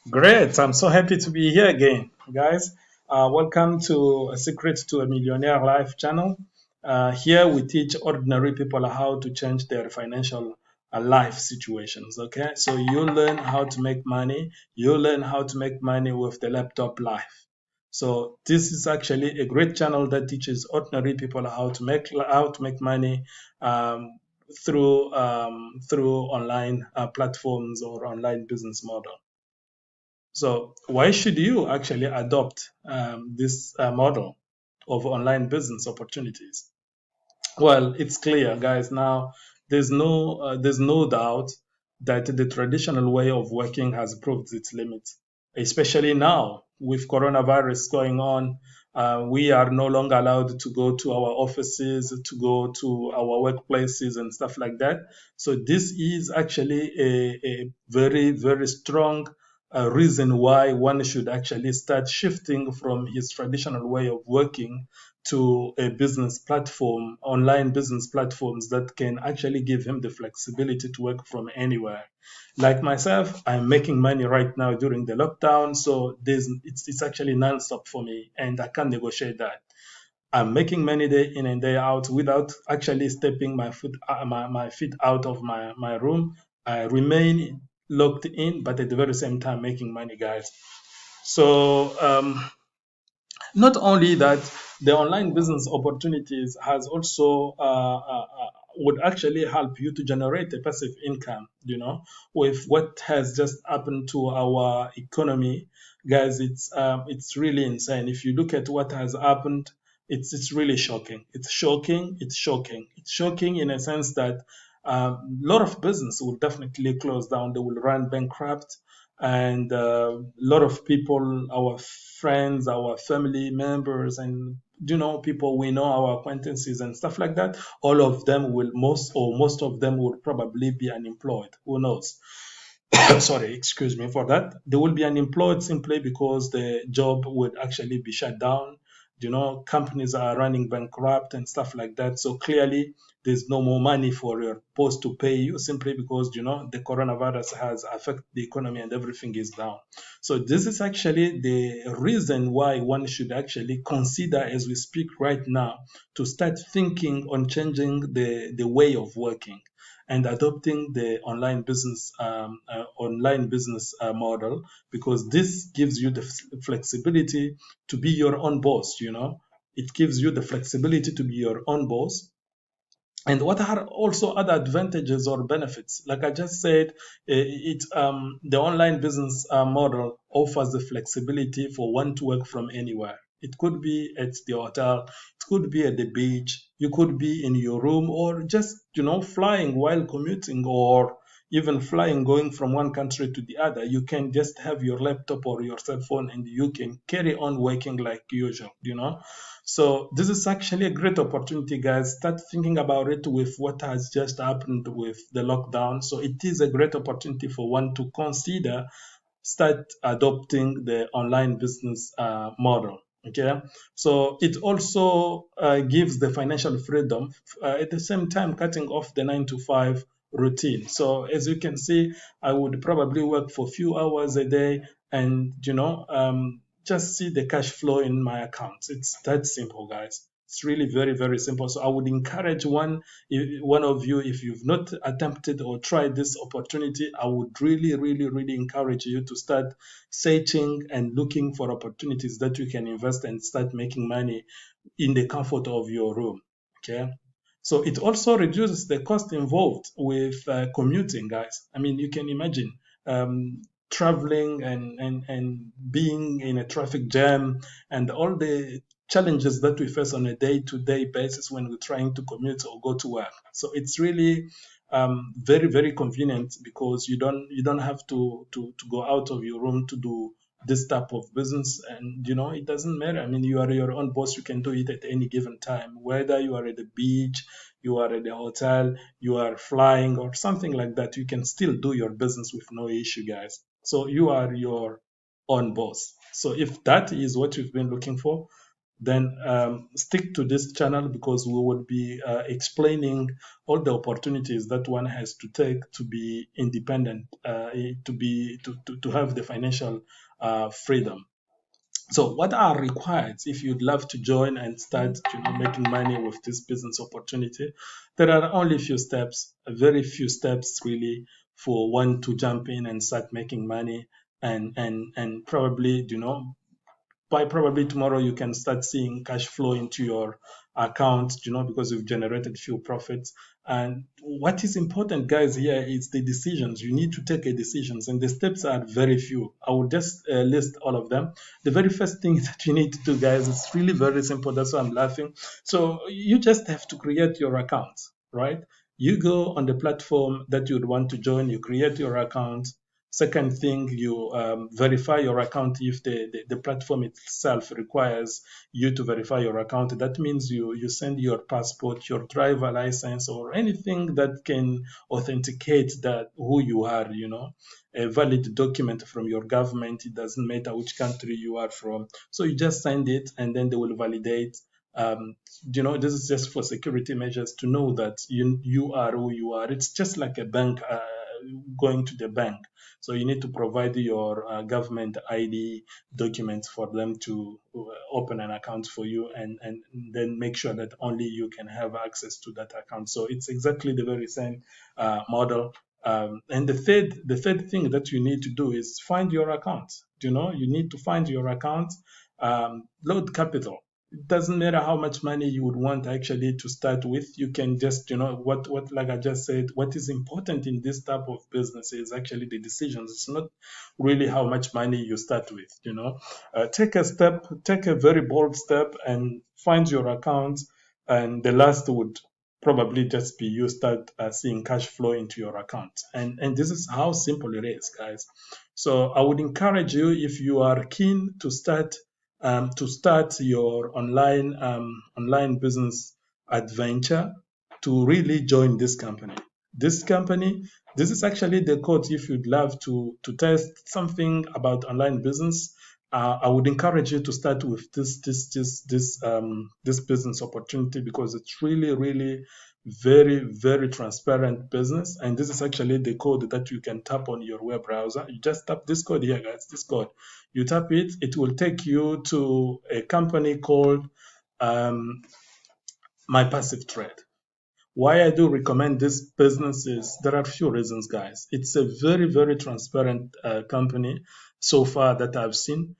Great. I'm so happy to be here again, guys. Welcome to A Secret to a Millionaire Life channel. Here we teach ordinary people how to change their financial life situations. Okay, so you learn how to make money. You learn how to make money with the laptop life. So this is actually a great channel that teaches ordinary people how to make money through online platforms or online business model. So why should you actually adopt this model of online business opportunities? Well, it's clear, guys. Now, there's no doubt that the traditional way of working has proved its limits, especially now with coronavirus going on. We are no longer allowed to go to our offices, to go to our workplaces, and stuff like that. So this is actually a very, very strong reason why one should actually start shifting from his traditional way of working to a business platform, online business platforms that can actually give him the flexibility to work from anywhere. Like myself, I'm making money right now during the lockdown, so it's actually non-stop for me, and I can't negotiate that. I'm making money day in and day out without actually stepping my feet out of my room. I remain locked in, but at the very same time making money, guys. So not only that, the online business opportunities has also would actually help you to generate a passive income. With what has just happened to our economy, guys, it's really insane. If you look at what has happened, it's really shocking. It's shocking. It's shocking. It's shocking in a sense that a lot of business will definitely close down. They will run bankrupt, and a lot of people, our friends, our family members, and people we know, our acquaintances and stuff like that, all of them will most of them will probably be unemployed. Who knows? Sorry, excuse me for that. They will be unemployed simply because the job would actually be shut down. Companies are running bankrupt and stuff like that. So clearly, there's no more money for your boss to pay you simply because the coronavirus has affected the economy and everything is down. So this is actually the reason why one should actually consider, as we speak right now, to start thinking on changing the way of working and adopting the online business model, because this gives you the flexibility to be your own boss. It gives you the flexibility to be your own boss. And what are also other advantages or benefits? Like I just said, the online business model offers the flexibility for one to work from anywhere. It could be at the hotel, it could be at the beach, you could be in your room, or just flying while commuting, or even flying going from one country to the other. You can just have your laptop or your cell phone and you can carry on working like usual. So this is actually a great opportunity, guys. Start thinking about it with what has just happened with the lockdown. So it is a great opportunity for one to consider start adopting the online business model. Okay, so it also gives the financial freedom, at the same time cutting off the 9 to 5 routine. So as you can see, I would probably work for a few hours a day, and just see the cash flow in my accounts. It's that simple, guys. It's really very, very simple. So I would encourage one of you, if you've not attempted or tried this opportunity, I would really, really, really encourage you to start searching and looking for opportunities that you can invest and start making money in the comfort of your room. Okay. So it also reduces the cost involved with commuting, guys. I mean, you can imagine traveling and being in a traffic jam and all the challenges that we face on a day-to-day basis when we're trying to commute or go to work. So it's really very, very convenient, because you don't have to go out of your room to do this type of business. And it doesn't matter. I mean, you are your own boss. You can do it at any given time, whether you are at the beach, you are at the hotel, you are flying or something like that. You can still do your business with no issue, guys. So you are your own boss. So if that is what you've been looking for, then stick to this channel, because we will be explaining all the opportunities that one has to take to be independent, to have the financial freedom. So what are required if you'd love to join and start making money with this business opportunity? There are only a few steps, a very few steps really, for one to jump in and start making money, and probably by probably tomorrow you can start seeing cash flow into your account, because you've generated few profits. And what is important, guys, here is the decisions. You need to take a decisions, and the steps are very few. I will just list all of them. The very first thing that you need to do, guys, is really very simple. That's why I'm laughing. So you just have to create your account, right? You go on the platform that you'd want to join, you create your account. Second thing, you verify your account if the platform itself requires you to verify your account. That means you send your passport, your driver license, or anything that can authenticate that who you are, a valid document from your government. It doesn't matter which country you are from. So you just send it, and then they will validate. Um, this is just for security measures to know that you are who you are. It's just like a bank, going to the bank. So you need to provide your government ID documents for them to open an account for you, and then make sure that only you can have access to that account. So it's exactly the very same model. And the third thing that you need to do is find your account. You need to find your account, load capital. It doesn't matter how much money you would want actually to start with. You can just, what like I just said, what is important in this type of business is actually the decisions. It's not really how much money you start with. Take a step, take a very bold step, and find your account. And the last would probably just be you start seeing cash flow into your account. And this is how simple it is, guys. So I would encourage you, if you are keen to start your online business adventure, to really join this company. This company, this is actually the code. If you'd love to test something about online business, I would encourage you to start with this business opportunity, because it's really, really very, very transparent business. And this is actually the code that you can tap on your web browser. You just tap this code here, guys. This code, you tap it, it will take you to a company called Mypassive. Why I do recommend this business is there are a few reasons, guys. It's a very, very transparent company so far that I've seen,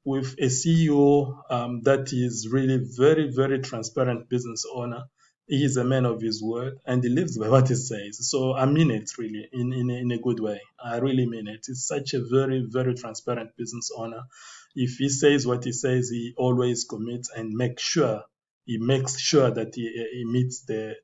with a CEO that is really very, very transparent business owner. He is a man of his word, and he lives by what he says. So I mean it really in a good way. I really mean it. It's such a very, very transparent business owner. If he says what he says, he always commits and makes sure that he meets the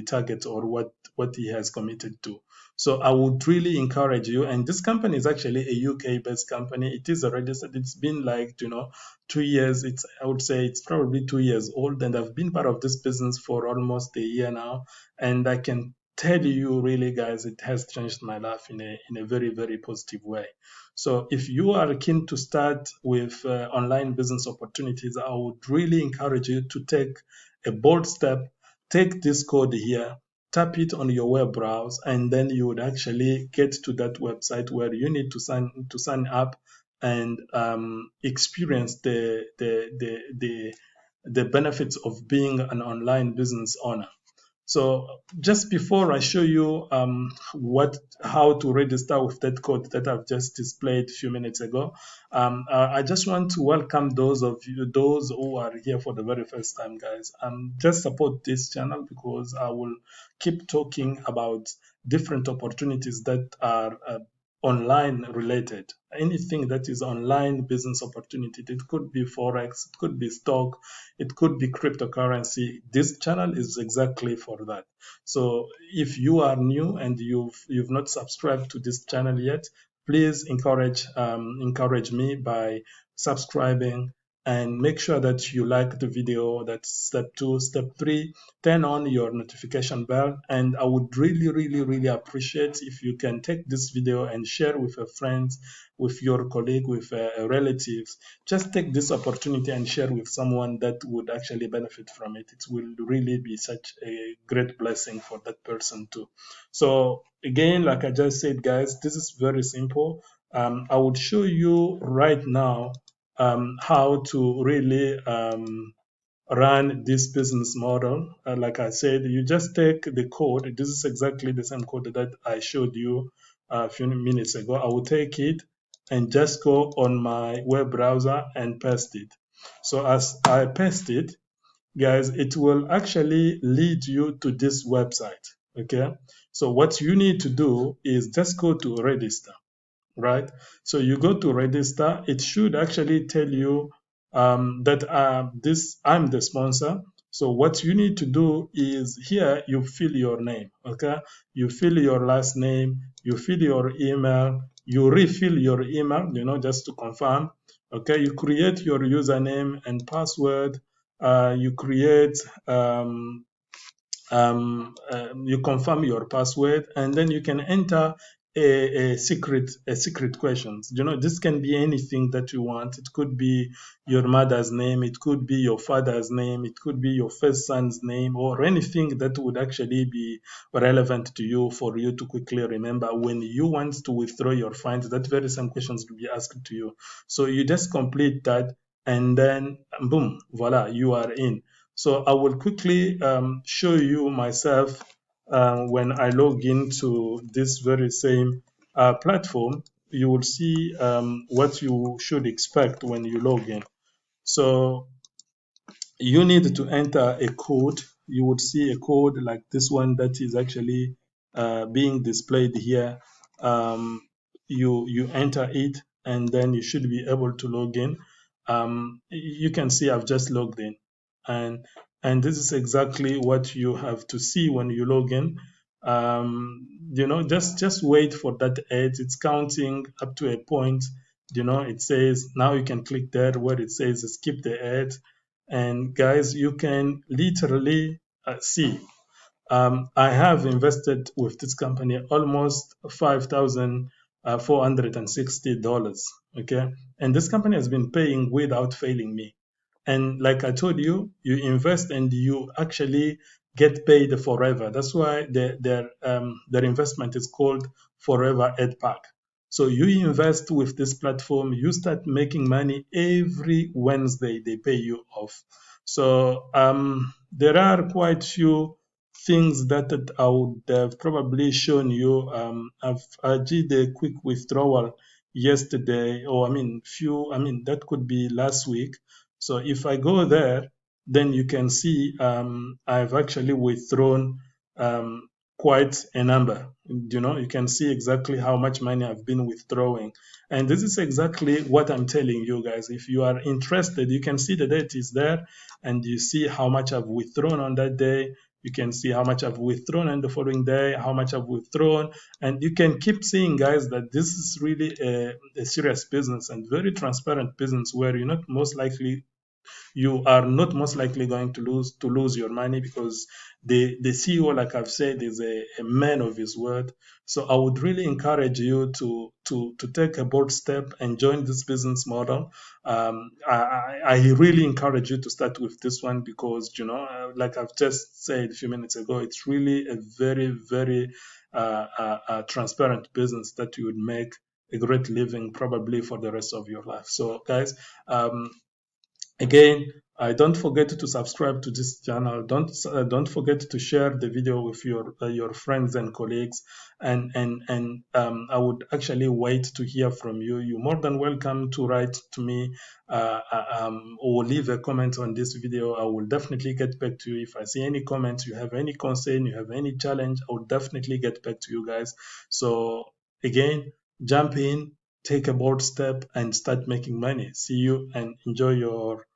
target, or what he has committed to. So I would really encourage you. And this company is actually a UK-based company. It is already, it's been like 2 years. I would say it's probably 2 years old, and I've been part of this business for almost a year now. And I can tell you, really, guys, it has changed my life in a very, very positive way. So if you are keen to start with online business opportunities, I would really encourage you to take a bold step. Take this code here, tap it on your web browser, and then you would actually get to that website where you need to sign up and experience the benefits of being an online business owner. So just before I show you how to register with that code that I've just displayed a few minutes ago, I just want to welcome those who are here for the very first time, guys. Just support this channel, because I will keep talking about different opportunities that are online related. Anything that is online business opportunity. It could be Forex, it could be stock, it could be cryptocurrency. This channel is exactly for that. So if you are new and you've not subscribed to this channel yet, please encourage me by subscribing, and make sure that you like the video. That's step 2. Step 3, turn on your notification bell. And I would really, really, really appreciate if you can take this video and share with your friends, with your colleague, with relatives. Just take this opportunity and share with someone that would actually benefit from it. It will really be such a great blessing for that person too. So again, like I just said, guys, this is very simple. I would show you right now how to really run this business model. Like I said, you just take the code. This is exactly the same code that I showed you a few minutes ago. I will take it and just go on my web browser and paste it. So as I paste it, guys, it will actually lead you to this website. Okay. So what you need to do is just go to register, right? So you go to register. It should actually tell you that I'm the sponsor. So what you need to do is here you fill your name, okay? You fill your last name, you fill your email, you refill your email, just to confirm. Okay, you create your username and password. You create you confirm your password, and then you can enter a secret questions. This can be anything that you want. It could be your mother's name, it could be your father's name, it could be your first son's name, or anything that would actually be relevant to you for you to quickly remember when you want to withdraw your funds. That very same questions will be asked to you. So you just complete that, and then boom, voila, you are in. So I will quickly show you myself when I log into this very same platform. You will see what you should expect when you log in. So you need to enter a code. You would see a code like this one that is actually being displayed here. You enter it, and then you should be able to log in. You can see I've just logged in, and this is exactly what you have to see when you log in. Just wait for that ad. It's counting up to a point. It says now you can click there where it says skip the ad, and guys, you can literally see. I have invested with this company almost $5,460. Okay, and this company has been paying without failing me. And like I told you, you invest and you actually get paid forever. That's why their investment is called Forever Ed Pack. So you invest with this platform, you start making money every Wednesday. They pay you off. So there are quite few things that I would have probably shown you. I did a quick withdrawal yesterday, or that could be last week. So if I go there, then you can see I've actually withdrawn quite a number. You can see exactly how much money I've been withdrawing. And this is exactly what I'm telling you guys. If you are interested, you can see the date is there, and you see how much I've withdrawn on that day. You can see how much I've withdrawn on the following day, how much I've withdrawn. And you can keep seeing, guys, that this is really a serious business and very transparent business where you are not most likely going to lose your money, because the CEO, like I've said, is a man of his word. So I would really encourage you to take a bold step and join this business model. I really encourage you to start with this one, because like I've just said a few minutes ago, it's really a very, very transparent business that you would make a great living probably for the rest of your life. So guys, again, don't forget to subscribe to this channel. Don't forget to share the video with your friends and colleagues. And I would actually wait to hear from you. You're more than welcome to write to me or leave a comment on this video. I will definitely get back to you. If I see any comments, you have any concern, you have any challenge, I will definitely get back to you guys. So again, jump in, take a bold step, and start making money. See you and enjoy your